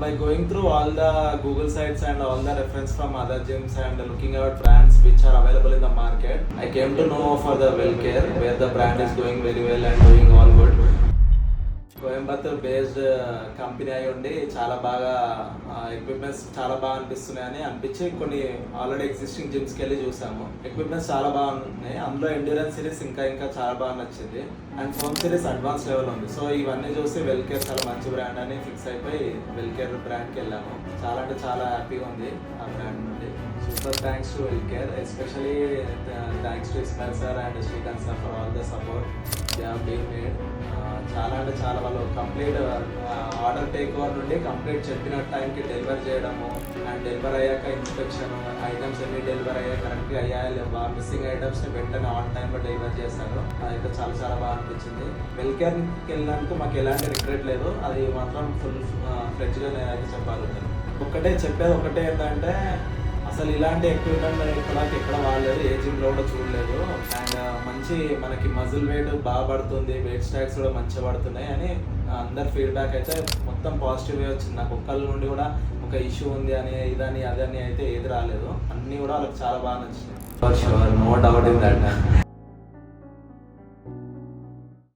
By going through all the Google sites and all the reference from other gyms and looking at brands which are available in the market, I came to know for the Wellcare, where the brand is going very well and doing all good. Coimbatore based company అయి ఉండి చాలా బాగా equipments చాలా బాగా అనిపిస్తున్నాయని అనిపించి కొన్ని already existing జిమ్స్కి వెళ్ళి చూసాము. ఎక్విప్మెంట్స్ చాలా బాగున్నాయి. అందులో ఎండ్యూరెన్స్ సిరీస్ ఇంకా చాలా బాగా నచ్చింది and phone series advance level ఉంది. సో ఇవన్నీ చూసి వెల్కేర్ చాలా మంచి బ్రాండ్ అని ఫిక్స్ అయిపోయి వెల్కేర్ బ్రాండ్కి వెళ్ళాము. చాలా అంటే చాలా హ్యాపీగా ఉంది ఆ బ్రాండ్ నుండి. Super thanks to Welcare, especially thanks to Ismail sir and Srikanth sir for all the support they have been made. చాలా అంటే చాలా వాళ్ళు కంప్లీట్ ఆర్డర్ టేక్ ఓవర్ నుండి కంప్లీట్ చెప్పిన టైంకి డెలివర్ చేయడము అండ్ డెలివర్ అయ్యాక ఇన్స్పెక్షన్, ఐటమ్స్ ఎన్ని డెలివర్ అయ్యాయి, కరెక్ట్గా అయ్యాయా లేవా, మిస్సింగ్ ఐటమ్స్ని వెంటనే ఆన్ టైంలో డెలివర్ చేస్తారు. అదైతే చాలా బాగా అనిపించింది. వెల్కేర్కి వెళ్ళినందుకు మాకు ఎలాంటి రిగ్రెట్ లేదు. అది మాత్రం ఫుల్ ఫ్లెడ్జ్గా నేనైతే చెప్పగలుగుతాను. చెప్పేది ఒకటే ఏంటంటే అసలు ఇలాంటి ఎక్విప్మెంట్ ఎక్కడ వాడలేదు, ఏ జిమ్లో కూడా చూడలేదు. అండ్ మంచి మనకి మజిల్ వెయిట్ బాగా పడుతుంది, వెయిట్ స్టాక్స్ కూడా మంచిగా పడుతున్నాయి అని అందరి ఫీడ్బ్యాక్ అయితే మొత్తం పాజిటివ్గా వచ్చింది. నాకు ఒక్కళ్ళ నుండి కూడా ఒక ఇష్యూ ఉంది అని ఇదని అదని అయితే ఏది రాలేదు. అన్నీ కూడా వాళ్ళకి చాలా బాగా నచ్చినాయి. For sure, no doubt in that.